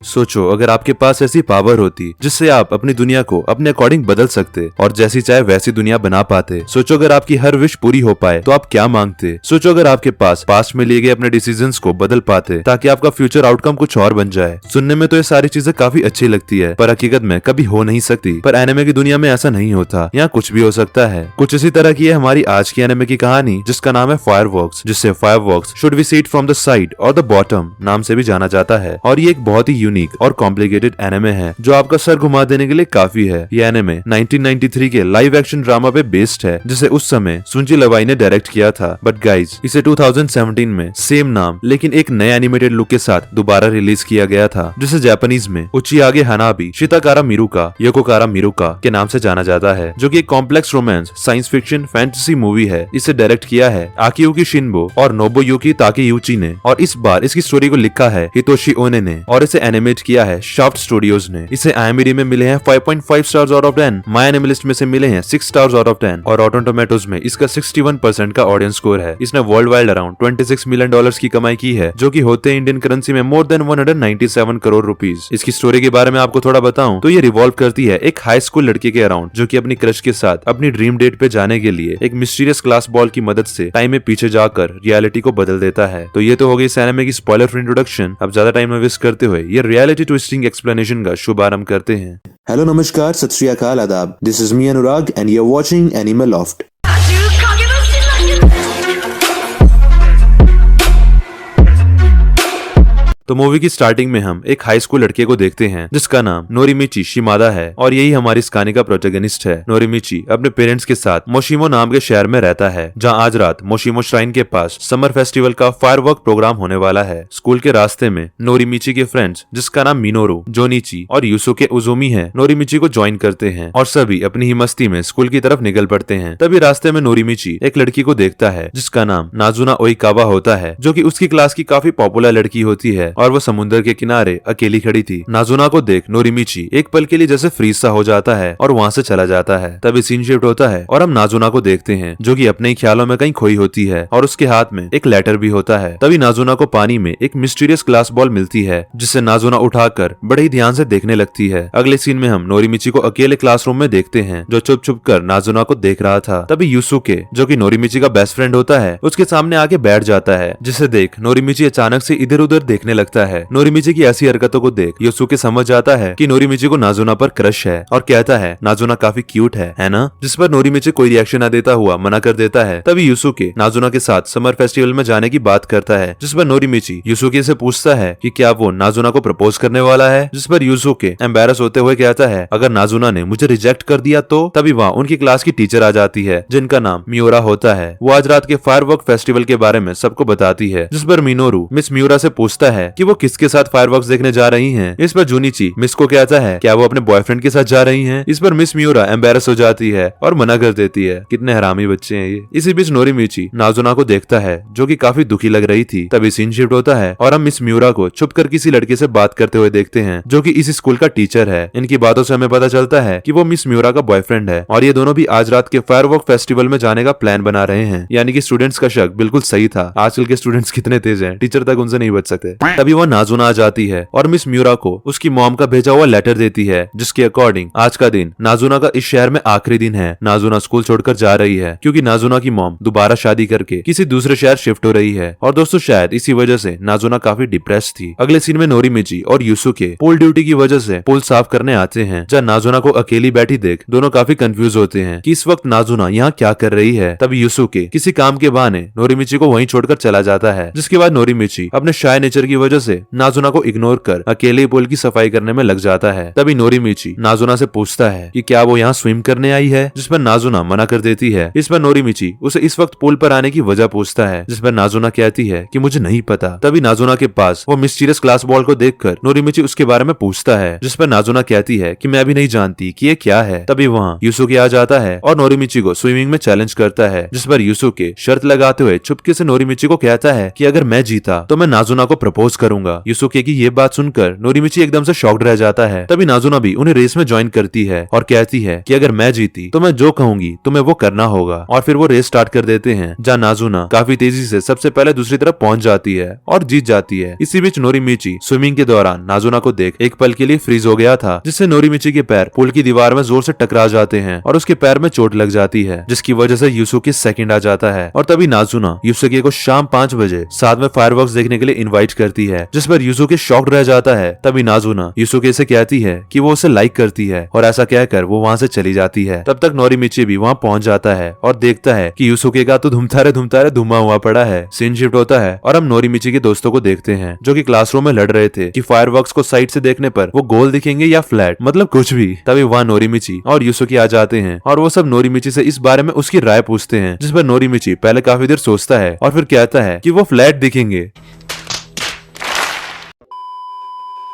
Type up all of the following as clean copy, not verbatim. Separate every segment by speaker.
Speaker 1: सोचो अगर आपके पास ऐसी पावर होती जिससे आप अपनी दुनिया को अपने अकॉर्डिंग बदल सकते और जैसी चाहे वैसी दुनिया बना पाते। सोचो अगर आपकी हर विश पूरी हो पाए तो आप क्या मांगते। सोचो अगर आपके पास पास्ट में लिए गए अपने डिसीजंस को बदल पाते ताकि आपका फ्यूचर आउटकम कुछ और बन जाए। सुनने में तो ये सारी चीजें काफी अच्छी लगती है पर हकीकत में कभी हो नहीं सकती। पर एनिमे की दुनिया में ऐसा नहीं होता, यहाँ कुछ भी हो सकता है। कुछ इसी तरह की है हमारी आज की एनिमे की कहानी जिसका नाम है फायरवर्क्स, जिससे fireworks should be seed from the side और द बॉटम नाम से भी जाना जाता है। और ये एक बहुत ही यूनिक और कॉम्प्लिकेटेड एनिमे है जो आपका सर घुमा देने के लिए काफी है। ये एनिमे 1993 के लाइव एक्शन ड्रामा पे बेस्ड है जिसे उस समय सुंजी लवाई ने डायरेक्ट किया था। बट गाइज इसे 2017 में सेम नाम लेकिन एक नए एनिमेटेड लुक के साथ दोबारा रिलीज किया गया था जिसे जापानीज में उचियागे हनाबी शिताकारा मिरुका योकोकारा मिरुका के नाम से जाना जाता है, जो कि एक complex romance science fiction fantasy movie है। इसे डायरेक्ट किया है आकियुकी शिनबो और नोबुयुकी ताकेयुची ने और इस बार इसकी स्टोरी को लिखा है हितोशी ओने ने और इसे एनिमेट किया है शाफ्ट स्टूडियोज ने। इसे IMDb में मिले हैं 5.5 स्टार्स आउट ऑफ 10, माय एनिमलिस्ट में से मिले हैं 6 स्टार्स आउट ऑफ 10 और रॉटन टोमेटोज में इसका 61% का ऑडियंस स्कोर है। इसने वर्ल्ड वाइड अराउंड $26 मिलियन की कमाई की है जो कि होते हैं इंडियन करेंसी में मोर देन 197 करोड़ रुपीज। इसकी स्टोरी के बारे में आपको थोड़ा बताऊं तो ये रिवॉल्व करती है एक हाई स्कूल लड़के के अराउंड जो कि अपनी क्रश के साथ अपनी ड्रीम डेट पे जाने के लिए एक मिस्टीरियस क्लास बॉल की मदद से टाइम में पीछे जाकर रियलिटी को बदल देता है। तो ये तो हो गई इस एनिमे की स्पॉइलर फ्री इंट्रोडक्शन। अब ज्यादा टाइम वेस्ट करते हुए ये रियलिटी ट्विस्टिंग एक्सप्लेनेशन का शुभारंभ करते हैं।
Speaker 2: हेलो नमस्कार सत श्री अकाल आदाब, this is me Anurag and you are watching anime loft.
Speaker 1: तो मूवी की स्टार्टिंग में हम एक हाई स्कूल लड़के को देखते हैं जिसका नाम नोरिमिची शिमादा है और यही हमारी इस कहानी का प्रोटैगनिस्ट है। नोरिमिची अपने पेरेंट्स के साथ मोशिमो नाम के शहर में रहता है जहां आज रात मोशिमो श्राइन के पास समर फेस्टिवल का फायरवर्क प्रोग्राम होने वाला है। स्कूल के रास्ते में नोरिमिची के फ्रेंड्स जिसका नाम मिनोरू, जोनिची और यूसुके उजुमी है नोरिमिची को ज्वाइन करते हैं और सभी अपनी ही मस्ती में स्कूल की तरफ निकल पड़ते हैं। तभी रास्ते में नोरिमिची एक लड़की को देखता है जिसका नाम नाजुना ओइकावा होता है जो कि उसकी क्लास की काफी पॉपुलर लड़की होती है और वो समुद्र के किनारे अकेली खड़ी थी। नाजुना को देख नोरिमिची एक पल के लिए जैसे फ्रीज सा हो जाता है और वहाँ से चला जाता है। तभी सीन शिफ्ट होता है और हम नाजुना को देखते हैं जो कि अपने ही ख्यालों में कहीं खोई होती है और उसके हाथ में एक लेटर भी होता है। तभी नाजुना को पानी में एक मिस्टीरियस ग्लास बॉल मिलती है जिसे नाजुना उठाकर बड़े ही ध्यान से देखने लगती है। अगले सीन में हम नोरिमिची को अकेले क्लासरूम में देखते हैं जो चुप चुप कर नाजुना को देख रहा था। तभी यूसुके जो कि नोरिमिची का बेस्ट फ्रेंड होता है उसके सामने आके बैठ जाता है जिसे देख नोरिमिची अचानक से इधर उधर देखने लगता है। नोरिमिची की ऐसी हरकतों को देख यूसुके समझ जाता है कि नोरिमिची को नाजुना पर क्रश है और कहता है नाजुना काफी क्यूट है ना, जिस पर नोरिमिची कोई रिएक्शन न देता हुआ मना कर देता है। तभी यूसुके नाजुना के साथ समर फेस्टिवल में जाने की बात करता है जिस पर नोरिमिची यूसुके से पूछता है कि क्या वो नाजुना को प्रपोज करने वाला है, जिस पर यूसुके एम्बैरस होते हुए कहता है अगर नाजुना ने मुझे रिजेक्ट कर दिया तो। तभी वहाँ उनकी क्लास की टीचर आ जाती है जिनका नाम मियोरा होता है। वो आज रात के फायरवर्क फेस्टिवल के बारे में सबको बताती है जिस पर मिनोरू मिस मियोरा से पूछता है कि वो किसके साथ फायरवर्क्स देखने जा रही हैं। इस पर जुनिची मिस को कहता है क्या वो अपने बॉयफ्रेंड के साथ जा रही हैं। इस पर मिस मियोरा एम्बैरस हो जाती है और मना कर देती है। कितने हरामी बच्चे हैं ये। इसी बीच नोरिमिची नाजुना को देखता है जो कि काफी दुखी लग रही थी। तभी सीन शिफ्ट होता है और हम मिस मियोरा को छुप कर किसी लड़के से बात करते हुए देखते हैं जो कि इस स्कूल का टीचर है। इनकी बातों से हमें पता चलता है कि वो मिस मियोरा का बॉयफ्रेंड है और ये दोनों भी आज रात के फायरवर्क फेस्टिवल में जाने का प्लान बना रहे हैं। यानी कि स्टूडेंट्स का शक बिल्कुल सही था। आजकल के स्टूडेंट्स कितने तेज हैं, टीचर तक उनसे नहीं बच सकते। तभी वो नाजुना आ जाती है और मिस मियोरा को उसकी मॉम का भेजा हुआ लेटर देती है जिसके अकॉर्डिंग आज का दिन नाजुना का इस शहर में आखिरी दिन है। नाजुना स्कूल छोड़कर जा रही है क्योंकि नाजुना की मॉम दोबारा शादी करके किसी दूसरे शहर शिफ्ट हो रही है और दोस्तों शायद इसी वजह से नाजुना काफी डिप्रेस थी। अगले सीन में नोरिमिची और यूसुके पूल ड्यूटी की वजह से पूल साफ करने आते हैं जहाँ नाजुना को अकेली बैठी देख दोनों काफी कंफ्यूज होते हैं कि इस वक्त नाजुना यहाँ क्या कर रही है। तभी यूसुके किसी काम के बहाने नोरिमिची को वहीं छोड़कर चला जाता है जिसके बाद नोरिमिची अपने शाय नेचर की वजह से नाजुना को इग्नोर कर अकेले पूल की सफाई करने में लग जाता है। तभी नोरिमिची नाजुना से पूछता है कि क्या वो यहाँ स्विम करने आई है, जिस पर नाजुना मना कर देती है। इस पर नोरिमिची उसे इस वक्त पूल पर आने की वजह पूछता है जिस पर नाजुना कहती है कि मुझे नहीं पता। तभी नाजुना के पास वो मिस्टीरियस ग्लास बॉल को देखकर नोरिमिची उसके बारे में पूछता है जिस पर नाजुना कहती है कि मैं भी नहीं जानती कि ये क्या है। तभी वहाँ यूसुके आ जाता है और नोरिमिची को स्विमिंग में चैलेंज करता है जिस पर यूसुके शर्त लगाते हुए चुपके से नोरिमिची को कहता है कि अगर मैं जीता तो मैं नाजुना को प्रपोज करूंगा। युसुके की ये बात सुनकर नोरिमिची एकदम से शॉक्ड रह जाता है। तभी नाजुना भी उन्हें रेस में ज्वाइन करती है और कहती है कि अगर मैं जीती तो मैं जो कहूंगी तुम्हें वो करना होगा। और फिर वो रेस स्टार्ट कर देते हैं, जहाँ नाजुना काफी तेजी से सबसे पहले दूसरी तरफ पहुंच जाती है और जीत जाती है। इसी बीच नोरिमिची स्विमिंग के दौरान नाजुना को देख एक पल के लिए फ्रीज हो गया था, जिससे नोरिमिची के पैर पुल की दीवार में जोर से टकरा जाते हैं और उसके पैर में चोट लग जाती है, जिसकी वजह से युसुके सेकंड आ जाता है। और तभी नाजुना युसुके को शाम 5 बजे साथ में फायरवर्क्स देखने के लिए इनवाइट करती है, जिस पर युसुके शॉक्ड रह जाता है। तभी नाजुना युसुके से कहती है कि वो उसे लाइक करती है और ऐसा कहकर वो वहाँ से चली जाती है। तब तक नोरिमिची भी वहाँ पहुँच जाता है और देखता है कि युसुके का तो धुमतारे धुमा हुआ पड़ा है। सीन शिफ्ट होता है और हम नोरिमिची के दोस्तों को देखते हैं जो कि क्लासरूम में लड़ रहे थे कि फायरवर्क्स को साइड से देखने पर वो गोल दिखेंगे या फ्लैट, मतलब कुछ भी। तभी वहाँ नोरिमिची और युसुके आ जाते हैं और वो सब नोरिमिची से इस बारे में उसकी राय पूछते हैं, जिस पर नोरिमिची पहले काफी देर सोचता है और फिर कहता है कि वो फ्लैट दिखेंगे।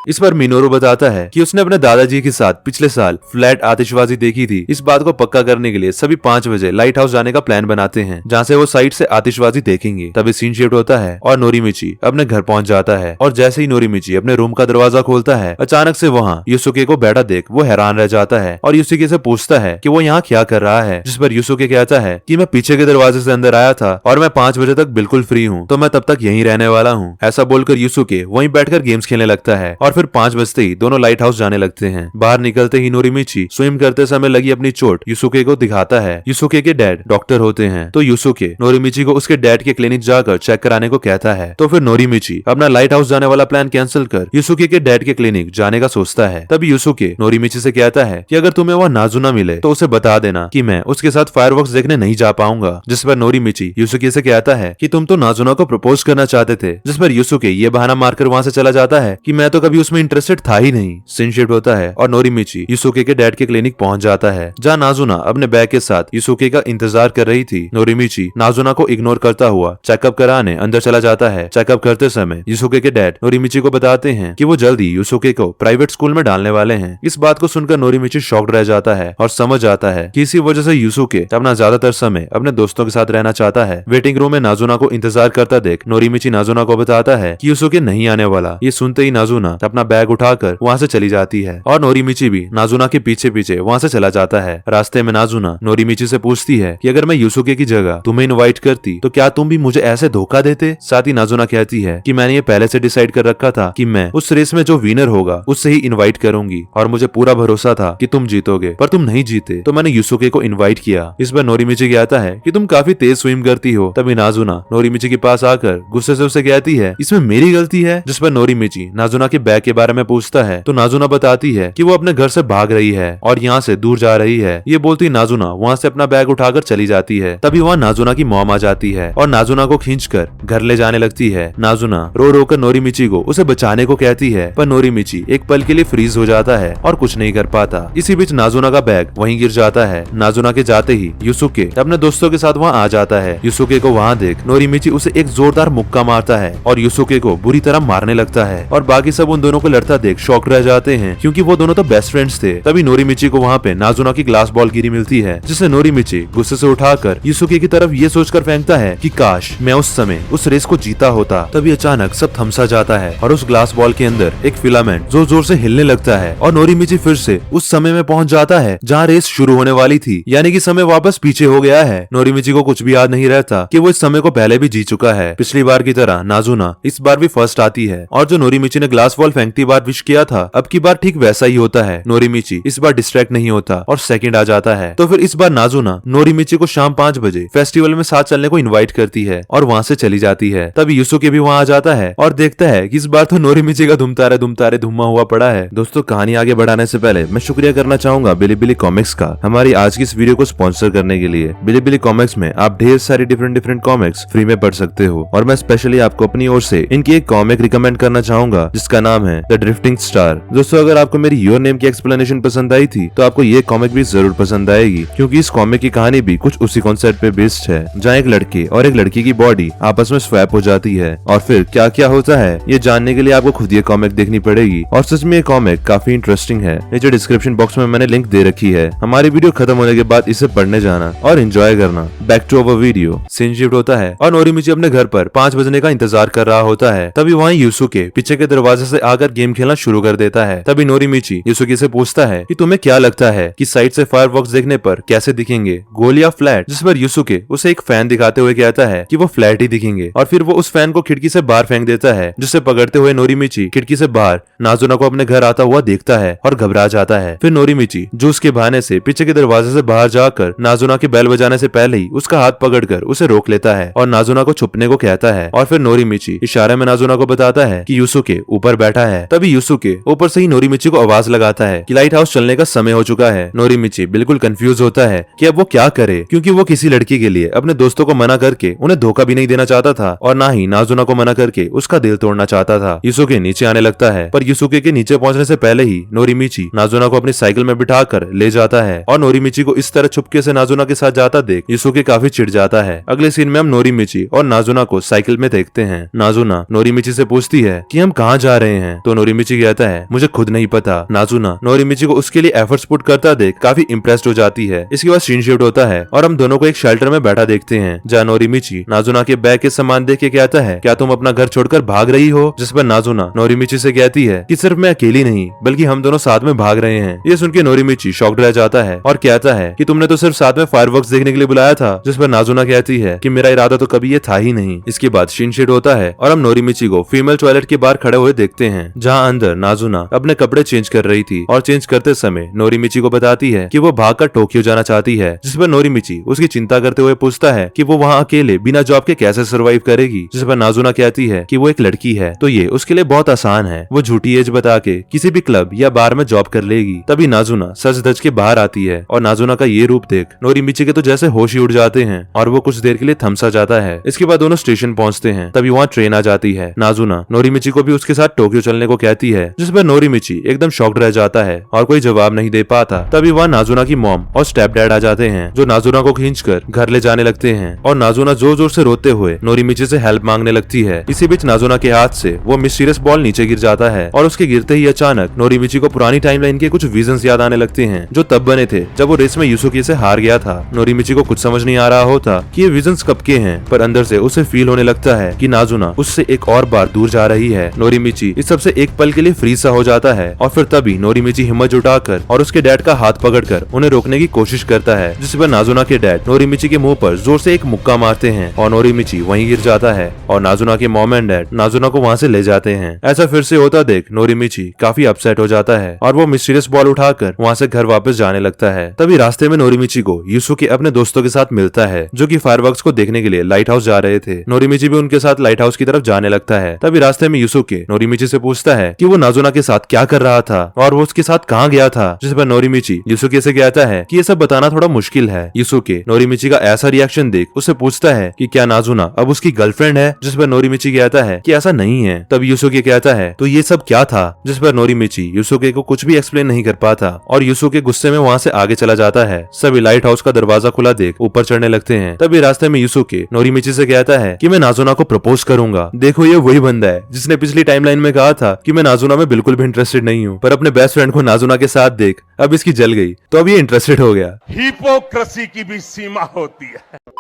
Speaker 1: इस पर मिनोरू बताता है कि उसने अपने दादाजी के साथ पिछले साल फ्लैट आतिशबाजी देखी थी। इस बात को पक्का करने के लिए सभी 5 बजे लाइट हाउस जाने का प्लान बनाते हैं, जहाँ से वो साइड से आतिशबाजी देखेंगे। तभी सीन शिफ्ट होता है और नोरिमिची अपने घर पहुंच जाता है और जैसे ही नोरिमिची अपने रूम का दरवाजा खोलता है, अचानक से वहाँ युसुके को बैठा देख वो हैरान रह जाता है और युसुके से पूछता है कि वो यहाँ क्या कर रहा है, जिस पर युसुके कहता है कि मैं पीछे के दरवाजे से अंदर आया था और मैं 5 बजे तक बिल्कुल फ्री हूँ, तो मैं तब तक यहीं रहने वाला हूँ। ऐसा बोलकर युसुके वहीं बैठकर गेम्स खेलने लगता है और फिर 5 बजते ही दोनों लाइट हाउस जाने लगते हैं। बाहर निकलते ही नोरिमिची स्विम करते समय लगी अपनी चोट युसुके को दिखाता है। युसुके के डैड डॉक्टर होते हैं, तो युसुके नोरिमिची को उसके डैड के क्लिनिक जाकर चेक कराने को कहता है। तो फिर नोरिमिची अपना लाइट हाउस जाने वाला प्लान कैंसिल कर युसुके के डैड के क्लिनिक जाने का सोचता है। तभी युसुके नोरिमिची से कहता है कि अगर तुम्हें वह नाजुना मिले तो उसे बता देना कि मैं उसके साथ फायरवर्क्स देखने नहीं जा पाऊंगा, जिस पर नोरिमिची युसुके से कहता है कि तुम तो नाजुना को प्रपोज करना चाहते थे, जिस पर युसुके ये बहाना मारकर वहाँ से चला जाता है कि मैं तो कभी उसमें इंटरेस्टेड था ही नहीं। सीन शिफ्ट होता है और नोरिमिची युसुके के डैड के क्लिनिक पहुंच जाता है, जहाँ नाजुना अपने बैग के साथ युसुके का इंतजार कर रही थी। नोरिमिची नाजुना को इग्नोर करता हुआ चेकअप कराने अंदर चला जाता है। चेकअप करते समय युसुके के डैड नोरिमिची को बताते हैं कि वो जल्दी युसुके को प्राइवेट स्कूल में डालने वाले हैं। इस बात को सुनकर नोरिमिची शॉक्ड रह जाता है और समझ आता है कि इसी वजह से युसुके अपना ज्यादातर समय अपने दोस्तों के साथ रहना चाहता है। वेटिंग रूम में नाजुना को इंतजार करता देख नोरिमिची नाजुना को बताता है कि युसुके नहीं आने वाला। ये सुनते ही नाजुना अपना बैग उठाकर वहाँ से चली जाती है और नोरिमिची भी नाजुना के पीछे पीछे वहाँ से चला जाता है। रास्ते में नाजुना नोरिमिची से पूछती है कि अगर मैं युसुके की जगह तुम्हें इनवाइट करती तो क्या तुम भी मुझे ऐसे धोखा देते। साथ ही नाजुना कहती है कि मैंने ये पहले से डिसाइड कर रखा था कि मैं उस रेस में जो विनर होगा उससे ही इनवाइट करूंगी और मुझे पूरा भरोसा था कि तुम जीतोगे, पर तुम नहीं जीते तो मैंने युसुके को इनवाइट किया। इस पर नोरिमिची कहता है कि तुम काफी तेज स्विम करती हो। तभी नाजुना नोरिमिची के पास आकर गुस्से से उसे कहती है इसमें मेरी गलती है, जिस पर नोरिमिची नाजुना के बैग के बारे में पूछता है तो नाजुना बताती है कि वो अपने घर से भाग रही है और यहाँ से दूर जा रही है। ये बोलती नाजुना वहाँ से अपना बैग उठाकर चली जाती है। तभी वहाँ नाजुना की मॉम आ जाती है और नाजुना को खींचकर घर ले जाने लगती है। नाजुना रो रो कर नोरिमिची को उसे बचाने को कहती है, पर नोरिमिची एक पल के लिए फ्रीज हो जाता है और कुछ नहीं कर पाता। इसी बीच नाजुना का बैग वहीं गिर जाता है। नाजुना के जाते ही युसुके अपने दोस्तों के साथ वहाँ आ जाता है। युसुके को वहाँ देख नोरिमिची उसे एक जोरदार मुक्का मारता है और युसुके को बुरी तरह मारने लगता है और बाकी सब उन दोनों को लड़ता देख शॉक रह जाते हैं, क्योंकि वो दोनों तो बेस्ट फ्रेंड्स थे। तभी नोरिमिची को वहाँ पे नाजुना की ग्लास बॉल गिरी मिलती है, जिसे नोरिमिची गुस्से से उठाकर युसुके की तरफ ये सोचकर फेंकता है कि काश मैं उस समय उस रेस को जीता होता। तभी अचानक सब थमसा जाता है और उस ग्लास बॉल के अंदर एक फिलामेंट जोर जोर से हिलने लगता है और नोरिमिची फिर से उस समय में पहुंच जाता है जहाँ रेस शुरू होने वाली थी, यानी कि समय वापस पीछे हो गया है। नोरिमिची को कुछ भी याद नहीं रहता कि वो इस समय को पहले भी जी चुका है। पिछली बार की तरह नाजुना इस बार भी फर्स्ट आती है और जो नोरिमिची ने ग्लास बॉल फेंकती बार विश किया था, अब की बार ठीक वैसा ही होता है। नोरिमिची इस बार डिस्ट्रैक्ट नहीं होता और सेकंड आ जाता है। तो फिर इस बार नाजुना नोरिमिची को शाम 5 बजे फेस्टिवल में साथ चलने को इनवाइट करती है और वहाँ से चली जाती है। तभी युसुके भी वहाँ आ जाता है और देखता है कि इस बार तो नोरिमिची का धुमतारे धुमा हुआ पड़ा है। दोस्तों, कहानी आगे बढ़ाने से पहले मैं शुक्रिया करना चाहूंगा बिलिबिली कॉमिक्स का हमारी आज की इस वीडियो को स्पॉन्सर करने के लिए। बिलिबिली कॉमिक्स में आप ढेर सारी डिफरेंट कॉमिक्स फ्री में पढ़ सकते हो और मैं स्पेशली आपको अपनी ओर से इनकी एक कॉमिक रिकमेंड करना चाहूंगा जिसका नाम है द ड्रिफ्टिंग स्टार। दोस्तों अगर आपको मेरी योर नेम की एक्सप्लेनेशन पसंद आई थी तो आपको ये कॉमिक भी जरूर पसंद आएगी, क्योंकि इस कॉमिक की कहानी भी कुछ उसी कॉन्सेप्ट पे बेस्ड है, जहाँ एक लड़के और एक लड़की की बॉडी आपस में स्वैप हो जाती है और फिर क्या क्या होता है ये जानने के लिए आपको खुद ये कॉमिक देखनी पड़ेगी। और सच में ये कॉमिक काफी इंटरेस्टिंग है। नीचे डिस्क्रिप्शन बॉक्स में मैंने लिंक दे रखी है। हमारी वीडियो खत्म होने के बाद इसे पढ़ने जाना और एंजॉय करना। Back to our video. Scene shift होता है और नोरिमिची अपने घर पर 5 बजने का इंतजार कर रहा होता है। तभी वहाँ यूसुके पीछे के दरवाजे से आकर गेम खेलना शुरू कर देता है। तभी नोरिमिची यूसुके से पूछता है कि तुम्हें क्या लगता है कि साइड से फायरवर्क्स देखने पर कैसे दिखेंगे, गोल या फ्लैट? जिस पर यूसुके उसे एक फैन दिखाते हुए कहता है कि वो फ्लैट ही दिखेंगे और फिर वो उस फैन को खिड़की से बाहर फेंक देता है, जिसे पकड़ते हुए नोरिमिची खिड़की से बाहर नाजुना को अपने घर आता हुआ देखता है और घबरा जाता है। फिर नोरिमिची जूस के बहाने से पीछे के दरवाजे से बाहर जाकर नाजुना के बेल बजाने से पहले ही उसका हाथ पकड़कर उसे रोक लेता है और नाजुना को छुपने को कहता है। और फिर नोरिमिची इशारे में नाजुना को बताता है कि यूसुके ऊपर बैठा है। तभी यूसुके ऊपर से ही नोरिमिची को आवाज लगाता है कि लाइट हाउस चलने का समय हो चुका है। नोरिमिची बिल्कुल कंफ्यूज होता है कि अब वो क्या करे, क्योंकि वो किसी लड़की के लिए अपने दोस्तों को मना करके उन्हें धोखा भी नहीं देना चाहता था और ना ही नाजुना को मना करके उसका दिल तोड़ना चाहता था। यूसुके नीचे आने लगता है, पर यूसुके के नीचे पहुंचने से पहले ही नोरिमिची नाजुना को अपनी साइकिल में बिठाकर ले जाता है और नोरिमिची को इस तरह छुपके से नाजुना के साथ जाता देख यूसुके काफी चिढ़ जाता है। अगले सीन में हम नोरिमिची और नाजुना को साइकिल में देखते हैं। नाजुना नोरिमिची से पूछती है कि हम कहाँ जा रहे हैं, तो नोरिमिची कहता है मुझे खुद नहीं पता। नाजुना नोरिमिची को उसके लिए एफर्ट्स पुट करता देख काफी इम्प्रेस्ड हो जाती है। इसके बाद सीन शिफ्ट होता है और हम दोनों को एक शेल्टर में बैठा देखते हैं, जहाँ नोरिमिची नाजुना के बैग के सामान देख के कहता है क्या तुम अपना घर छोड़कर भाग रही हो? जिस पर नाजुना नोरिमिची से कहती है कि सिर्फ मैं अकेली नहीं बल्कि हम दोनों साथ में भाग रहे हैं। ये सुन के नोरिमिची शॉक्ड रह जाता है और कहता है कि तुमने तो सिर्फ साथ में फायरवर्क्स देखने के लिए बुलाया था। जिस पर नाजुना कहती है कि मेरा इरादा तो कभी ये था ही नहीं। इसके बाद सीन शिफ्ट होता है और हम नोरिमिची को फीमेल टॉयलेट के बाहर खड़े हुए देखते हैं, जहाँ अंदर नाजुना अपने कपड़े चेंज कर रही थी और चेंज करते समय नोरिमिची को बताती है कि वो भागकर टोक्यो जाना चाहती है। जिस पर नोरिमिची उसकी चिंता करते हुए पूछता है कि वो वहाँ अकेले बिना जॉब के कैसे सर्वाइव करेगी। जिस पर नाजुना कहती है कि वो एक लड़की है तो ये उसके लिए बहुत आसान है, वो झूठी एज बता के किसी भी क्लब या बार में जॉब कर लेगी। तभी नाजुना सज धज के बाहर आती है और नाजुना का ये रूप देख नोरिमिची के तो जैसे होश ही उड़ जाते हैं और वो कुछ देर के लिए थम सा जाता है। इसके बाद दोनों स्टेशन पहुंचते हैं। तभी वहाँ ट्रेन आ जाती है। नाजुना नोरिमिची को भी उसके साथ टोक्यो चलने को कहती है, जिस पर नोरिमिची एकदम शॉक्ड रह जाता है और कोई जवाब नहीं दे पाता। तभी वहाँ नाजुना की मॉम और स्टेप डैड आ जाते हैं, जो नाजुना को खींचकर घर ले जाने लगते हैं और नाजुना जोर जोर से रोते हुए नोरिमिची से हेल्प मांगने लगती है। इसी बीच नाजुना के हाथ से वो मिस्टीरियस बॉल नीचे गिर जाता है और उसके गिरते ही अचानक नोरिमिची को पुरानी टाइमलाइन के कुछ विजन्स याद आने लगते हैं, जो तब बने थे जब वो रेस में यूसुके से हार गया था। नोरिमिची को कुछ समझ नहीं आ रहा होता कि ये विजन्स कब के हैं, पर अंदर से उसे फील होने लगता है कि नाजुना उससे एक और बार दूर जा रही है। नोरिमिची इस सबसे एक पल के लिए फ्रीज सा हो जाता है और फिर तभी नोरिमिची हिम्मत जुटाकर और उसके डैड का हाथ पकड़कर उन्हें रोकने की कोशिश करता है, जिस पर नाजुना के डैड नोरिमिची के मुंह पर जोर से एक मुक्का मारते हैं और नोरिमिची वहीं गिर जाता है और नाजुना के मॉम एंड डैड नाजुना को वहाँ से ले जाते हैं। ऐसा फिर से होता देख नोरिमिची काफी अपसेट हो जाता है और वो मिस्टीरियस बॉल उठाकर वहाँ से घर वापस जाने लगता है। तभी रास्ते में नोरिमिची को यूसुके अपने दोस्तों के साथ मिलता है, जो कि फायरवर्क्स को देखने के लिए लाइट हाउस जा रहे थे। नोरिमिची भी उनके साथ लाइट हाउस की तरफ जाने लगता है। तभी रास्ते में यूसुके नोरिमिची से पूछता है कि वो नाजुना के साथ क्या कर रहा था और वो उसके साथ कहाँ गया था। जिस पर नोरिमिची यूसुके से कहता है कि ये सब बताना थोड़ा मुश्किल है। यूसुके नोरिमिची का ऐसा रिएक्शन देख उससे पूछता है कि क्या नाजुना अब उसकी गर्लफ्रेंड है। जिस पर नोरिमिची कहता है कि ऐसा नहीं है। तब यूसुके कहता है तो ये सब क्या था। जिस पर नोरिमिची यूसुके को कुछ भी एक्सप्लेन नहीं कर पाता और यूसुके गुस्से में वहाँ से आगे चला जाता है। सभी लाइट हाउस का दरवाजा खुला देख ऊपर चढ़ने लगते हैं। तभी रास्ते में यूसुके नोरिमिची से कहता है कि मैं नाजुना को प्रपोज करूंगा। देखो ये वही बंदा है जिसने पिछली टाइमलाइन में कहा था कि मैं नाजुना में बिल्कुल भी इंटरेस्टेड नहीं हूँ, पर अपने बेस्ट फ्रेंड को नाजुना के साथ देख अब इसकी जल गई तो अब ये इंटरेस्टेड हो गया।
Speaker 3: हिपोक्रेसी की भी सीमा होती है।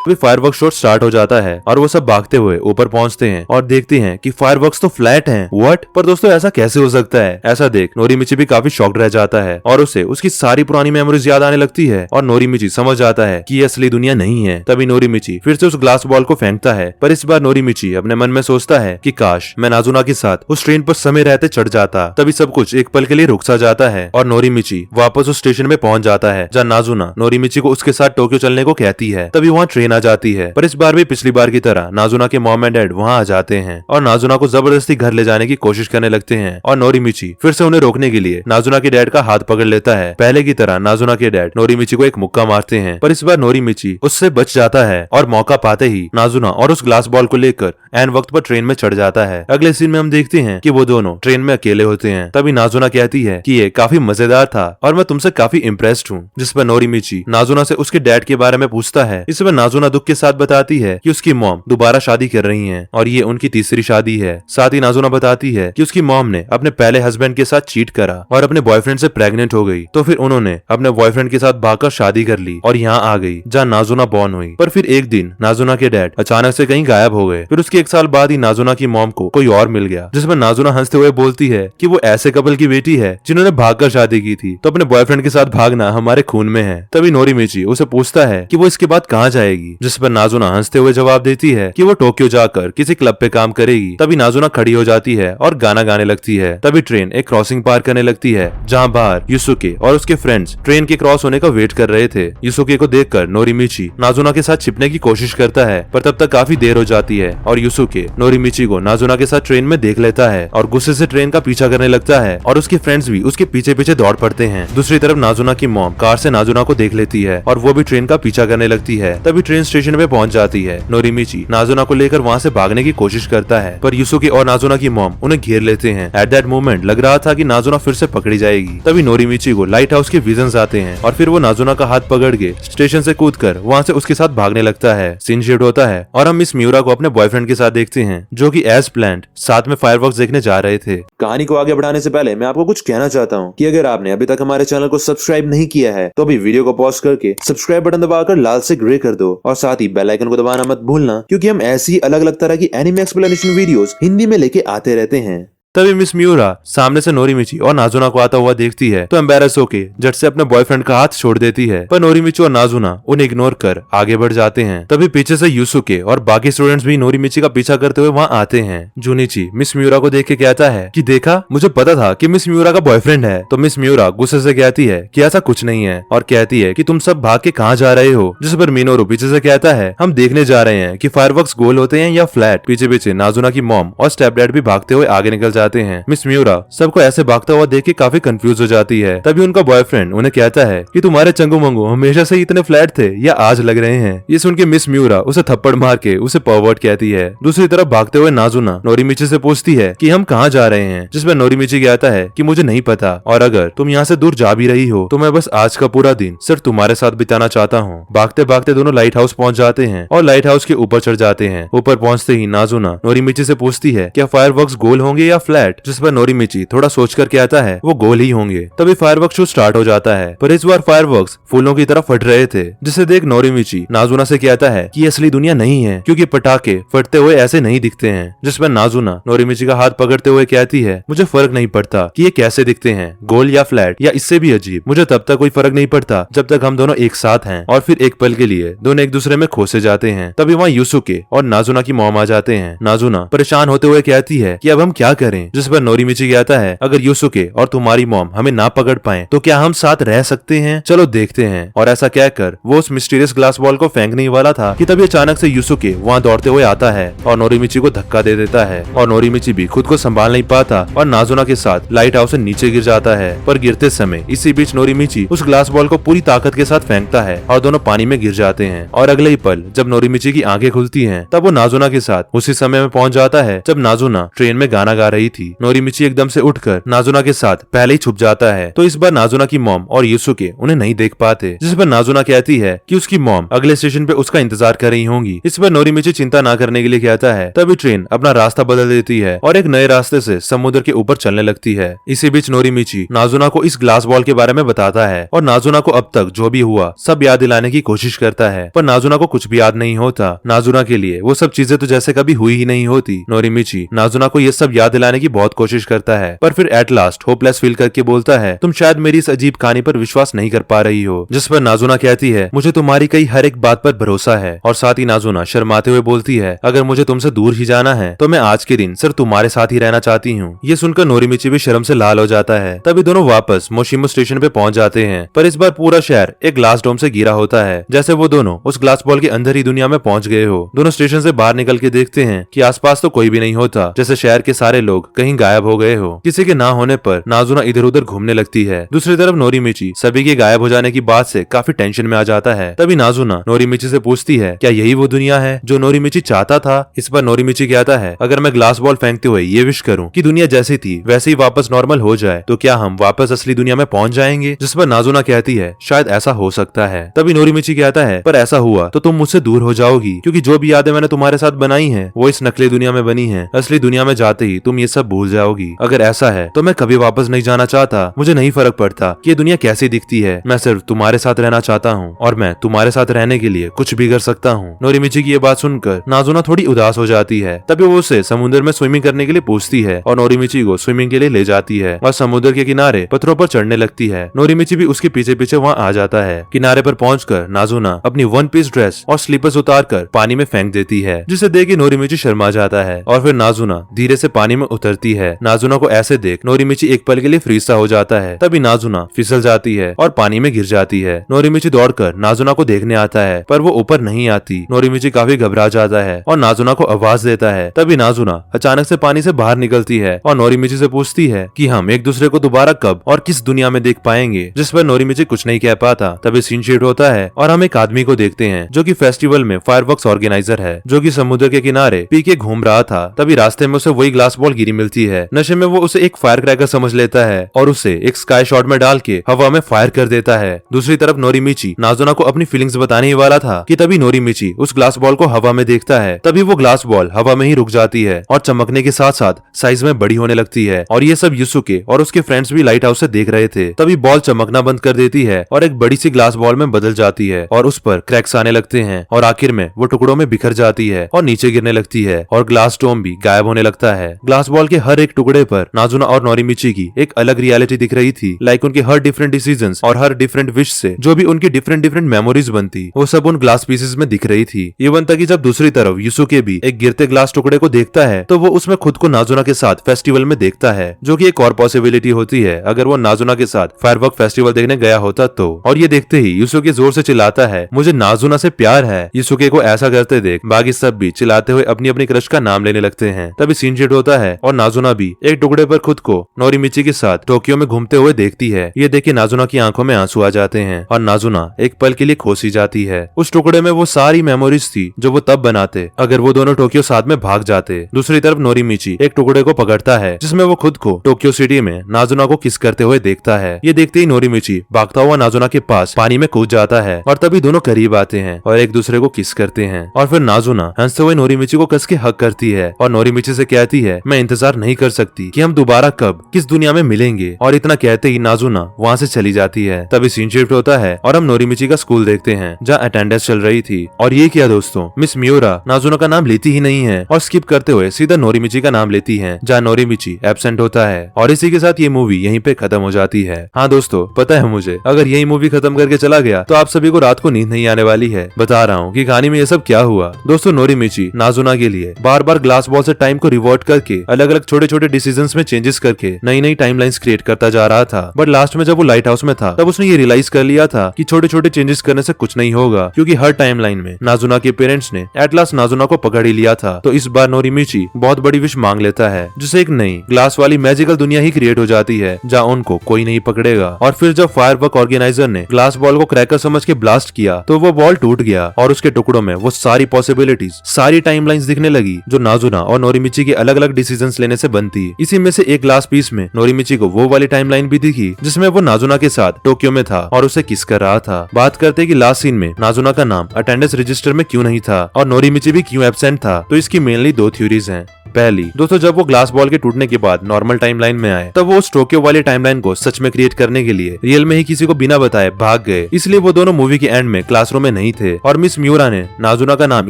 Speaker 1: अभी फायरवर्क शो स्टार्ट हो जाता है और वो सब भागते हुए ऊपर पहुंचते हैं और देखते हैं कि फायरवर्क्स तो फ्लैट हैं। व्हाट? पर दोस्तों ऐसा कैसे हो सकता है? ऐसा देख नोरिमिची भी काफी शॉक्ड रह जाता है और उसे उसकी सारी पुरानी मेमोरीज याद आने लगती है और नोरिमिची समझ जाता है कि ये असली दुनिया नहीं है। तभी नोरिमिची फिर से उस ग्लास बॉल को फेंकता है, पर इस बार नोरिमिची अपने मन में सोचता है कि काश मैं नाजुना के साथ उस ट्रेन पर समय रहते चढ़ जाता। तभी सब कुछ एक पल के लिए रुक सा जाता है और नोरिमिची वापस उस स्टेशन में पहुंच जाता है, जहाँ नाजुना नोरिमिची को उसके साथ टोक्यो चलने को कहती है। तभी वहाँ ट्रेन आ जाती है, पर इस बार भी पिछली बार की तरह नाजुना के मॉम एंड डैड वहाँ आ जाते हैं और नाजुना को जबरदस्ती घर ले जाने की कोशिश करने लगते हैं और नोरिमिची फिर से उन्हें रोकने के लिए नाजुना के डैड का हाथ पकड़ लेता है। पहले की तरह नाजुना के डैड नोरिमिची को एक मुक्का मारते हैं, पर इस बार नोरिमिची उससे बच जाता है और मौका पाते ही नाजुना और उस ग्लास बॉल को लेकर एन वक्त पर ट्रेन में चढ़ जाता है। अगले सीन में हम देखते हैं कि वो दोनों ट्रेन में अकेले होते हैं। तभी नाजुना कहती है कि ये काफी मजेदार था और मैं तुमसे काफी इम्प्रेस्ड हूँ। जिस पर नोरिमिची नाजुना से उसके डैड के बारे में पूछता है। इस पर नाजुना दुख के साथ बताती है कि उसकी मॉम दोबारा शादी कर रही है और ये उनकी तीसरी शादी है। साथ ही नाजुना बताती है कि उसकी मॉम ने अपने पहले हस्बैंड के साथ चीट करा और अपने बॉयफ्रेंड से प्रेग्नेंट हो गई, तो फिर उन्होंने अपने बॉयफ्रेंड के साथ भागकर शादी कर ली और यहाँ आ गई जहाँ नाजुना बॉर्न हुई। पर फिर एक दिन नाजुना के डैड अचानक से कहीं गायब हो गए। फिर उसके 1 साल बाद ही नाजुना की मॉम को कोई और मिल गया, जिसमें नाजुना हंसते हुए बोलती है कि वो ऐसे कपल की बेटी है जिन्होंने भागकर शादी की थी, तो अपने बॉयफ्रेंड के साथ भागना हमारे खून में है। तभी नोरिमिची उसे पूछता है कि वो इसके बाद कहाँ जाएगी, जिस पर नाजुना हंसते हुए जवाब देती है कि वो टोक्यो जाकर किसी क्लब पे काम करेगी। तभी नाजुना खड़ी हो जाती है और गाना गाने लगती है। तभी ट्रेन एक क्रॉसिंग पार करने लगती है जहाँ बाहर युसुके और उसके फ्रेंड्स ट्रेन के क्रॉस होने का वेट कर रहे थे। युसुके को देखकर नोरिमिची नाजुना के साथ छिपने की कोशिश करता है, पर तब तक काफी देर हो जाती है और युसुके नोरिमिची को नाजुना के साथ ट्रेन में देख लेता है और गुस्से से ट्रेन का पीछा करने लगता है और उसके फ्रेंड्स भी उसके पीछे पीछे दौड़ पड़ते हैं। दूसरी तरफ नाजुना की मॉम कार से नाजुना को देख लेती है और वो भी ट्रेन का पीछा करने लगती है। तभी ट्रेन स्टेशन पे पहुंच जाती है। नोरिमिची नाजुना को लेकर वहाँ से भागने की कोशिश करता है, पर युसुके और नाजुना की मॉम उन्हें घेर लेते हैं। एट दैट मोमेंट लग रहा था कि नाजुना फिर से पकड़ी जाएगी। तभी नोरिमिची को लाइट हाउस के विजन्स आते हैं और फिर वो नाजुना का हाथ पकड़ के स्टेशन से कूदकर वहाँ से उसके साथ भागने लगता है। सीन शिफ्ट होता है और हम मिस मियूरा को अपने बॉयफ्रेंड के साथ देखते हैं, जो कि एज प्लान्ड साथ में फायरवर्क्स देखने जा रहे थे।
Speaker 2: कहानी को आगे बढ़ाने से पहले मैं आपको कुछ कहना चाहता हूँ कि अगर आपने अभी तक हमारे चैनल को सब्सक्राइब नहीं किया है तो अभी वीडियो को पॉज करके सब्सक्राइब बटन दबाकर लाल से ग्रे कर दो और साथ ही बेल आइकन को दबाना मत भूलना, क्योंकि हम ऐसी अलग अलग तरह की एनिमे एक्सप्लेनेशन वीडियोस हिंदी में लेके आते रहते हैं।
Speaker 1: तभी मिस मियूरा सामने से नोरिमिची और नाजुना को आता हुआ देखती है तो एम्बेरस होके झट से अपने बॉयफ्रेंड का हाथ छोड़ देती है, पर नोरिमिची और नाजुना उन्हें इग्नोर कर आगे बढ़ जाते हैं। तभी पीछे से युसुके और बाकी स्टूडेंट्स भी नोरिमिची का पीछा करते हुए वहाँ आते हैं। जुनिची मिस मियूरा को देख के कहता है कि देखा, मुझे पता था कि मिस मियूरा का बॉयफ्रेंड है। तो मिस मियूरा गुस्से से कहती है कि ऐसा कुछ नहीं है और कहती है कि तुम सब भाग के कहाँ जा रहे हो, जिस पर मिनोरू पीछे से कहता है हम देखने जा रहे हैं कि फायरवर्क्स गोल होते हैं या फ्लैट। पीछे पीछे नाजुना की मॉम और स्टेप डैड भी भागते हुए आगे निकल जाते हैं। मिस मियूरा सबको ऐसे भागता हुआ देख के काफी कंफ्यूज हो जाती है। तभी उनका बॉयफ्रेंड उन्हें कहता है कि तुम्हारे चंगू मंगू हमेशा से इतने फ्लैट थे या आज लग रहे हैं। ये सुन के मिस मियूरा उसे थप्पड़ मार के उसे परवर्ट कहती है। दूसरी तरफ भागते हुए नाजुना नोरिमिची से पूछती है कि हम कहाँ जा रहे हैं, जिस पर नोरिमिची कहता है कि मुझे नहीं पता और अगर तुम यहाँ से दूर जा भी रही हो तो मैं बस आज का पूरा दिन सिर्फ तुम्हारे साथ बिताना चाहता हूँ। भागते भागते दोनों लाइट हाउस पहुँच जाते हैं और लाइट हाउस के ऊपर चढ़ जाते हैं। ऊपर पहुँचते ही नाजुना नोरिमिची से पूछती है क्या फायरवर्क्स गोल होंगे या फ्लैट, जिस पर नोरिमिची थोड़ा सोचकर कहता है वो गोल ही होंगे। तभी फायरवर्क्स शो स्टार्ट हो जाता है, पर इस बार फायरवर्क्स फूलों की तरफ फट रहे थे, जिसे देख नोरिमिची नाजुना से कहता है कि ये असली दुनिया नहीं है, क्योंकि पटाखे फटते हुए ऐसे नहीं दिखते हैं। जिस पर नाजुना नोरिमिची का हाथ पकड़ते हुए कहती है मुझे फर्क नहीं पड़ता कि ये कैसे दिखते हैं, गोल या फ्लैट या इससे भी अजीब, मुझे तब तक कोई फर्क नहीं पड़ता जब तक हम दोनों एक साथ हैं। और फिर एक पल के लिए दोनों एक दूसरे में खोसे जाते हैं। तभी वहाँ युसुके और नाजुना की मॉम आ जाते हैं। नाजुना परेशान होते हुए कहती है कि अब हम क्या करें, जिस पर नोरिमिची कहता है अगर युसुके और तुम्हारी मॉम हमें ना पकड़ पाए तो क्या हम साथ रह सकते हैं, चलो देखते हैं। और ऐसा कहकर वो उस मिस्टीरियस ग्लास बॉल को फेंकने वाला था कि तभी अचानक से युसुके वहाँ दौड़ते हुए आता है और नोरिमिची को धक्का दे देता है और नोरिमिची भी खुद को संभाल नहीं पाता और नाजुना के साथ लाइट हाउस से नीचे गिर जाता है। पर गिरते समय इसी बीच नोरिमिची उस ग्लास बॉल को पूरी ताकत के साथ फेंकता है और दोनों पानी में गिर जाते हैं। और अगले ही पल जब नोरिमिची की आंखें खुलती हैं तब वो नाजुना के साथ उसी समय में पहुंच जाता है जब नाजुना ट्रेन में गाना गा रही थी। नोरिमिची एकदम से उठकर नाजुना के साथ पहले ही छुप जाता है, तो इस बार नाजुना की मॉम और युसुके उन्हें नहीं देख पाते, जिस पर नाजुना कहती है कि उसकी मॉम अगले स्टेशन पे उसका इंतजार कर रही होंगी। इस पर नोरिमिची चिंता ना करने के लिए कहता है। तभी ट्रेन अपना रास्ता बदल देती है और एक नए रास्ते से समुद्र के ऊपर चलने लगती है। इसी बीच नोरिमिची नाजुना को इस ग्लास बॉल के बारे में बताता है और नाजुना को अब तक जो भी हुआ सब याद दिलाने की कोशिश करता है, पर नाजुना को कुछ भी याद नहीं होता। नाजुना के लिए वो सब चीजें तो जैसे कभी हुई ही नहीं होती। नोरिमिची नाजुना को ये सब याद दिलाने की बहुत कोशिश करता है, पर फिर एट लास्ट होपलेस फील करके बोलता है तुम शायद मेरी इस अजीब कहानी पर विश्वास नहीं कर पा रही हो, जिस पर नाजुना कहती है मुझे तुम्हारी कई हर एक बात पर भरोसा है। और साथ ही नाजुना शर्माते हुए बोलती है अगर मुझे तुमसे दूर ही जाना है तो मैं आज के दिन सिर्फ तुम्हारे साथ ही रहना चाहती हूँ। ये सुनकर नोरिमिची भी शर्म से लाल हो जाता है। तभी दोनों वापस मोशिमो स्टेशन पे पहुंच जाते हैं, पर इस बार पूरा शहर एक ग्लास डोम से घिरा होता है, जैसे वो दोनों उस ग्लास बॉल के अंदर ही दुनिया में पहुंच गए हो। दोनों स्टेशन से बाहर निकल के देखते हैं कि आसपास तो कोई भी नहीं होता, जैसे शहर के सारे लोग लोग कहीं गायब हो गए हो। किसी के ना होने पर नाजुना इधर उधर घूमने लगती है। दूसरी तरफ नोरिमिची सभी के गायब हो जाने की बात से काफी टेंशन में आ जाता है। तभी नाजुना नोरिमिची से पूछती है क्या यही वो दुनिया है जो नोरिमिची चाहता था। इस पर नोरिमिची कहता है अगर मैं ग्लास बॉल फेंकते हुए ये विश करूं कि दुनिया जैसी थी वैसे ही वापस नॉर्मल हो जाए तो क्या हम वापस असली दुनिया में पहुंच जाएंगे। जिस पर नाजुना कहती है शायद ऐसा हो सकता है। तभी नोरिमिची कहता है पर ऐसा हुआ तो तुम मुझसे दूर हो जाओगी क्योंकि जो भी यादें मैंने तुम्हारे साथ बनाई हैं वो इस नकली दुनिया में बनी हैं। असली दुनिया में जाते ही तुम ये सब भूल जाओगी। अगर ऐसा है तो मैं कभी वापस नहीं जाना चाहता। मुझे नहीं फर्क पड़ता कि ये दुनिया कैसी दिखती है। मैं सिर्फ तुम्हारे साथ रहना चाहता हूँ और मैं तुम्हारे साथ रहने के लिए कुछ भी कर सकता हूँ। नोरिमिची की ये बात सुनकर नाजुना थोड़ी उदास हो जाती है। तभी वो उसे समुद्र में स्विमिंग करने के लिए पूछती है और नोरिमिची को स्विमिंग के लिए ले जाती है और समुद्र के किनारे पत्थरों पर चढ़ने लगती है। नोरिमिची भी उसके पीछे पीछे वहाँ आ जाता है। किनारे पर पहुंचकर नाजुना अपनी वन पीस ड्रेस और स्लीपर्स उतारकर पानी में फेंक देती है जिसे देख के नोरिमिची शर्मा जाता है और फिर नाजुना धीरे से पानी में उतरती है। नाजुना को ऐसे देख नोरिमिची एक पल के लिए फ्रीज सा हो जाता है। तभी नाजुना फिसल जाती है और पानी में गिर जाती है। नोरिमिची दौड़कर नाजुना को देखने आता है पर वो ऊपर नहीं आती। नोरिमिची काफी घबरा जाता है और नाजुना को आवाज देता है। तभी नाजुना अचानक से पानी से बाहर निकलती है और नोरिमिची से पूछती है कि हम एक दूसरे को दोबारा कब और किस दुनिया में देख पाएंगे। जिस पर नोरिमिची कुछ नहीं कह पाता। तभी सीन शिफ्ट होता है और हम एक आदमी को देखते हैं जो कि फेस्टिवल में फायरवर्क्स ऑर्गेनाइजर है जो कि समुद्र के किनारे पी के घूम रहा था। तभी रास्ते में उसे वही ग्लास बॉल गिरी मिलती है। नशे में वो उसे एक फायर क्रैकर समझ लेता है और उसे एक स्काई शॉट में डाल के हवा में फायर कर देता है। दूसरी तरफ नोरिमिची नाजुना को अपनी फीलिंग्स बताने ही वाला था कि तभी नोरिमिची उस ग्लास बॉल को हवा में देखता है। तभी वो ग्लास बॉल हवा में ही रुक जाती है और चमकने के साथ साथ साइज में बड़ी होने लगती है और ये सब युसुके और उसके फ्रेंड्स भी लाइट हाउस से देख रहे थे। तभी बॉल चमकना बंद कर देती है और एक बड़ी सी ग्लास बॉल में बदल जाती है और उस पर क्रैक्स आने लगते हैं और आखिर में वो टुकड़ों में बिखर जाती है और नीचे गिरने लगती है और ग्लास डोम भी गायब होने लगता है। ग्लास बॉल के हर एक टुकड़े पर नाजुना और नोरिमिची की एक अलग रियलिटी दिख रही थी। लाइक उनके हर डिफरेंट डिसीजंस और हर डिफरेंट विश से जो भी उनकी डिफरेंट डिफरेंट मेमोरीज बनती वो सब उन ग्लास पीसेस में दिख रही थी। इवन तक कि जब दूसरी तरफ युसुके भी एक गिरते ग्लास टुकड़े को देखता है तो वो उसमें खुद को नाजुना के साथ फेस्टिवल में देखता है जो कि एक और पॉसिबिलिटी होती है अगर वो नाजुना के साथ फायरवर्क फेस्टिवल देखने गया होता तो। और ये देखते ही युसुके जोर से चिल्लाता है मुझे नाजुना से प्यार है। युसुके को ऐसा करते देख बाकी सब भी चिल्लाते हुए अपनी अपनी क्रश का नाम लेने लगते हैं। तभी सीन शिफ्ट होता है और नाजुना भी एक टुकड़े पर खुद को नोरिमिची के साथ टोक्यो में घूमते हुए देखती है। ये देख के नाजुना की आंखों में आंसू आ जाते हैं और नाजुना एक पल के लिए खोसी जाती है। उस टुकड़े में वो सारी मेमोरीज थी जो वो तब बनाते अगर वो दोनों टोक्यो साथ में भाग जाते। दूसरी तरफ नोरिमिची एक टुकड़े को पकड़ता है जिसमें वो खुद को टोक्यो सिटी में नाजुना को किस करते हुए देखता है। ये देखते ही नोरिमिची भागता हुआ नाजुना के पास पानी में कूद जाता है और तभी दोनों करीब आते हैं और एक दूसरे को किस करते हैं और फिर नाजुना हंसते हुए नोरिमिची को कस के हक करती है और नोरिमिची से कहती है मैं इंतजार नहीं कर सकती कि हम दोबारा कब किस दुनिया में मिलेंगे। और इतना कहते ही नाजुना वहाँ से चली जाती है। तभी सीन शिफ्ट होता है और हम नोरिमिची का स्कूल देखते हैं जहाँ अटेंडेंस चल रही थी। और ये क्या दोस्तों, मिस मियोरा नाजुना का नाम लेती ही नहीं है और स्किप करते हुए सीधा नोरिमिची का नाम लेती है जहाँ नोरिमिची एब्सेंट होता है। और इसी के साथ ये मूवी यहीं पे खत्म हो जाती है। हाँ दोस्तों, पता है मुझे अगर यही मूवी खत्म करके चला गया तो आप सभी को रात को नींद नहीं आने वाली है। बता रहा हूँ कि कहानी में ये सब क्या हुआ। दोस्तों नोरिमिची नाजुना के लिए बार बार ग्लास बॉल से टाइम को रिवर्ट करके अलग अलग छोटे छोटे डिसीजंस में चेंजेस करके नई नई टाइमलाइंस क्रिएट करता जा रहा था। बट लास्ट में जब वो लाइट हाउस में था तब उसने ये रियलाइज कर लिया था कि छोटे छोटे चेंजेस करने से कुछ नहीं होगा क्योंकि हर टाइमलाइन में नाजुना के पेरेंट्स ने एट लास्ट नाजुना को पकड़ ही लिया था। तो इस बार नोरिमिची बहुत बड़ी विश मांग लेता है जिससे एक नई ग्लास वाली मैजिकल दुनिया ही क्रिएट हो जाती है जहाँ उनको कोई नहीं पकड़ेगा। और फिर जब फायरवर्क ऑर्गेनाइजर ने ग्लास बॉल को क्रैकर समझ के ब्लास्ट किया तो वो बॉल टूट गया और उसके टुकड़ों में वो सारी पॉसिबिलिटीज सारी टाइमलाइंस दिखने लगी जो नाजुना और नोरिमिची के अलग अलग डिसीजंस लेने से बनती। इसी में से एक ग्लास पीस में नोरिमिची को वो वाली टाइमलाइन भी दिखी जिसमें वो नाजुना के साथ टोक्यो में था और उसे किस कर रहा था। बात करते कि लास्ट सीन में नाजुना का नाम अटेंडेंस रजिस्टर में क्यों नहीं था और नोरिमिची भी क्यों एब्सेंट था, तो इसकी मेनली दो थ्योरीज हैं। पहली दोस्तों, जब वो ग्लास बॉल के टूटने के बाद नॉर्मल टाइमलाइन में आए तब वो उस टोक्यो वाली टाइमलाइन को सच में क्रिएट करने के लिए रियल में ही किसी को बिना बताए भाग गए, इसलिए वो दोनों मूवी के एंड में क्लासरूम में नहीं थे। और मिस मियोरा ने नाजुना का नाम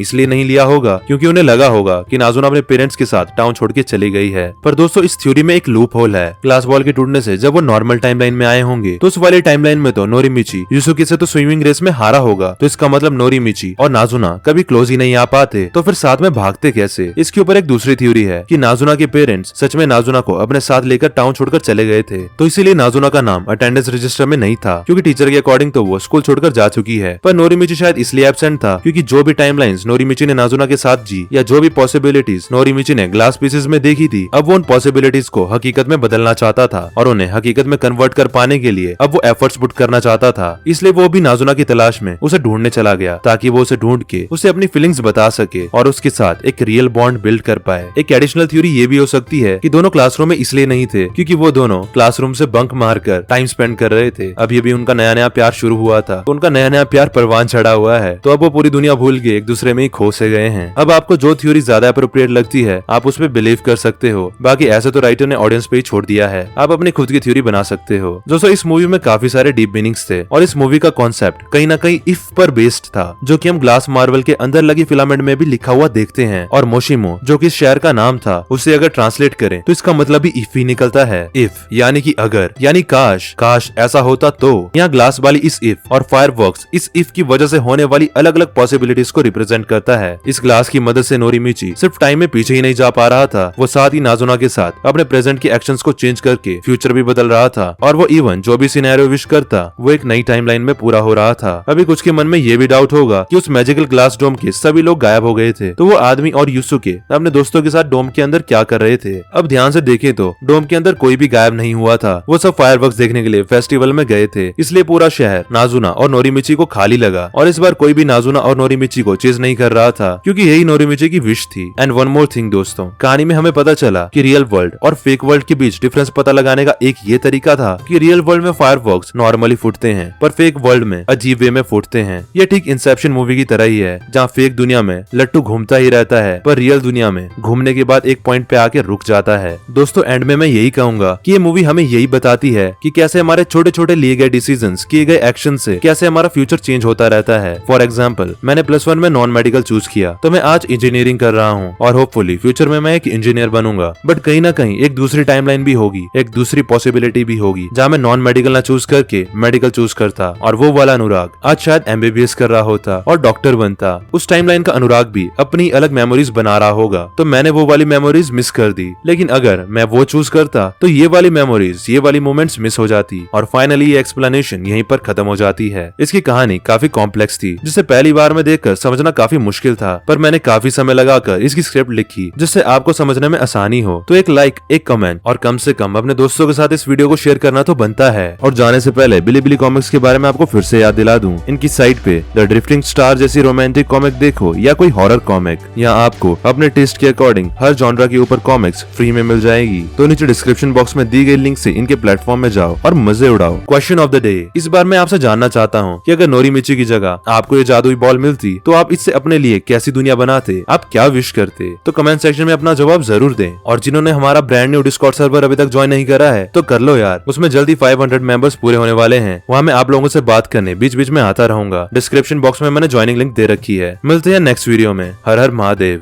Speaker 1: इसलिए नहीं लिया होगा क्योंकि उन्हें लगा होगा कि नाजुना अपने पेरेंट्स के साथ टाउन छोड़ के चली गई है। पर दोस्तों इस थ्योरी में एक लूप होल है। ग्लास बॉल के टूटने से जब वो नॉर्मल टाइमलाइन में आए होंगे तो उस वाली टाइमलाइन में तो नोरिमिची युसुके से तो स्विमिंग रेस में हारा होगा, तो इसका मतलब नोरिमिची और नाजुना कभी क्लोज ही नहीं आ पाते, तो फिर साथ में भागते कैसे। इसके ऊपर एक दूसरी थ्योरी थ्योरी है कि नाजुना के पेरेंट्स सच में नाजुना को अपने साथ लेकर टाउन छोड़कर चले गए थे, तो इसीलिए नाजुना का नाम अटेंडेंस रजिस्टर में नहीं था, क्योंकि टीचर के अकॉर्डिंग तो वो स्कूल छोड़कर जा चुकी है। पर नोरिमिची शायद इसलिए एब्सेंट था क्योंकि जो भी टाइमलाइंस नोरिमिची ने नाजुना के साथ जी या जो भी पॉसिबिलिटीज नोरिमिची ने ग्लास पीसेस में देखी थी, अब वो उन पॉसिबिलिटीज को हकीकत में बदलना चाहता था और उन्हें हकीकत में कन्वर्ट कर पाने के लिए अब वो एफर्ट्स पुट करना चाहता था। इसलिए वो भी नाजुना की तलाश में उसे ढूंढने चला गया ताकि वो उसे ढूंढ के उसे अपनी फीलिंग्स बता सके और उसके साथ एक रियल बॉन्ड बिल्ड कर पाए। एक एडिशनल थ्योरी ये भी हो सकती है कि दोनों क्लासरूम में इसलिए नहीं थे क्योंकि वो दोनों क्लासरूम से बंक मारकर टाइम स्पेंड कर रहे थे। अभी उनका नया नया प्यार शुरू हुआ था, तो उनका नया नया प्यार परवान चढ़ा हुआ है, तो अब वो पूरी दुनिया भूल के एक दूसरे में ही खो से गए हैं। अब आपको जो थ्योरी ज्यादा अप्रोप्रिएट लगती है आप उस पर बिलीव कर सकते हो, बाकी ऐसे तो राइटर ने ऑडियंस पे ही छोड़ दिया है, आप अपनी खुद की थ्योरी बना सकते हो। दोस्तों इस मूवी में काफी सारे डीप मीनिंग्स थे और इस मूवी का कॉन्सेप्ट कहीं ना कहीं इफ पर बेस्ड था, जो कि हम ग्लास मार्वल के अंदर लगी फिलामेंट में भी लिखा हुआ देखते हैं। और मोशिमो जो कि इस शहर का नाम था, उसे अगर ट्रांसलेट करें तो इसका मतलब भी इफ ही निकलता है। इफ यानी कि अगर, यानी काश, काश ऐसा होता तो। यहाँ ग्लास वाली इस इफ और फायरवर्क्स इस इफ की वजह से होने वाली अलग अलग पॉसिबिलिटीज को रिप्रेजेंट करता है। इस ग्लास की मदद से नोरिमिची सिर्फ टाइम में पीछे ही नहीं जा पा रहा था, वो साथ ही नाजुना के साथ अपने प्रेजेंट के एक्शंस को चेंज करके फ्यूचर भी बदल रहा था और वो इवन जो भी सिनेरियो विश करता वो एक नई टाइमलाइन में पूरा हो रहा था। अभी कुछ के मन में ये भी डाउट होगा कि उस मैजिकल ग्लास डोम के सभी लोग गायब हो गए थे, तो वो आदमी और यूसुके अपने दोस्तों के साथ डोम के अंदर क्या कर रहे थे। अब ध्यान से देखें तो डोम के अंदर कोई भी गायब नहीं हुआ था, वो सब फायरवर्क्स देखने के लिए फेस्टिवल में गए थे, इसलिए पूरा शहर नाजुना और नोरिमिची को खाली लगा। और इस बार कोई भी नाजुना और नोरिमिची को चेज नहीं कर रहा था क्योंकि यही नोरिमिची की विश थी। एंड वन मोर थिंग दोस्तों, कहानी में हमें पता चला कि रियल वर्ल्ड और फेक वर्ल्ड के बीच डिफरेंस पता लगाने का एक ये तरीका था कि रियल वर्ल्ड में फायरवर्क्स नॉर्मली फूटते हैं पर फेक वर्ल्ड में अजीब वे में फूटते हैं। ये ठीक इंसेप्शन मूवी की तरह ही है, जहाँ फेक दुनिया में लट्टू घूमता ही रहता है पर रियल दुनिया में घूमने के बाद एक पॉइंट पे आके रुक जाता है। दोस्तों एंड में मैं यही कहूंगा कि ये मूवी हमें यही बताती है कि कैसे हमारे छोटे छोटे लिए गए डिसीजंस, किए गए एक्शन से कैसे हमारा फ्यूचर चेंज होता रहता है। फॉर एग्जाम्पल मैंने +1 में नॉन मेडिकल चूज किया, तो मैं आज इंजीनियरिंग कर रहा हूँ और होपफुली फ्यूचर में मैं एक इंजीनियर बनूंगा। बट कहीं ना कहीं एक दूसरी टाइमलाइन भी होगी, एक दूसरी पॉसिबिलिटी भी होगी जहाँ मैं नॉन मेडिकल ना चूज करके मेडिकल चूज करता और वो वाला अनुराग आज शायद MBBS कर रहा होता और डॉक्टर बनता। उस टाइमलाइन का अनुराग भी अपनी अलग मेमोरीज बना रहा होगा, तो मैंने वो वाली मेमोरीज मिस कर दी। लेकिन अगर मैं वो चूज करता तो ये वाली मेमोरीज, ये वाली मोमेंट्स मिस हो जाती और फाइनली ये एक्सप्लेनेशन यहीं पर खत्म हो जाती है। इसकी कहानी काफी कॉम्प्लेक्स थी, जिसे पहली बार में देखकर समझना काफी मुश्किल था, पर मैंने काफी समय लगाकर इसकी स्क्रिप्ट लिखी जिससे आपको समझने में आसानी हो। तो एक लाइक, एक कमेंट और कम से कम अपने दोस्तों के साथ इस वीडियो को शेयर करना तो बनता है। और जाने से पहले बिलीबिली कॉमिक्स के बारे में आपको फिर से याद दिला दूं, इनकी साइट पे द ड्रिफ्टिंग स्टार जैसी रोमांटिक कॉमिक देखो या कोई हॉरर कॉमिक, यहाँ आपको अपने टेस्ट के अकॉर्डिंग हर जॉनरा के ऊपर कॉमिक्स फ्री में मिल जाएगी। तो नीचे डिस्क्रिप्शन बॉक्स में दी गई लिंक से इनके प्लेटफॉर्म में जाओ और मजे उड़ाओ। क्वेश्चन ऑफ द डे, इस बार मैं आपसे जानना चाहता हूँ कि अगर नोरिमिची की जगह आपको ये जादुई बॉल मिलती तो आप इससे अपने लिए कैसी दुनिया बनाते, आप क्या विश करते? तो कमेंट सेक्शन में अपना जवाब जरूर दें। और जिन्होंने हमारा ब्रांड न्यू डिस्कॉर्ड सर्वर अभी तक ज्वाइन नहीं करा है तो कर लो यार, उसमें जल्दी 500 मेंबर्स पूरे होने वाले हैं। वहाँ मैं आप लोगों से बात करने बीच बीच में आता रहूंगा। डिस्क्रिप्शन बॉक्स में मैंने ज्वाइनिंग लिंक दे रखी है। मिलते हैं नेक्स्ट वीडियो में। हर हर महादेव।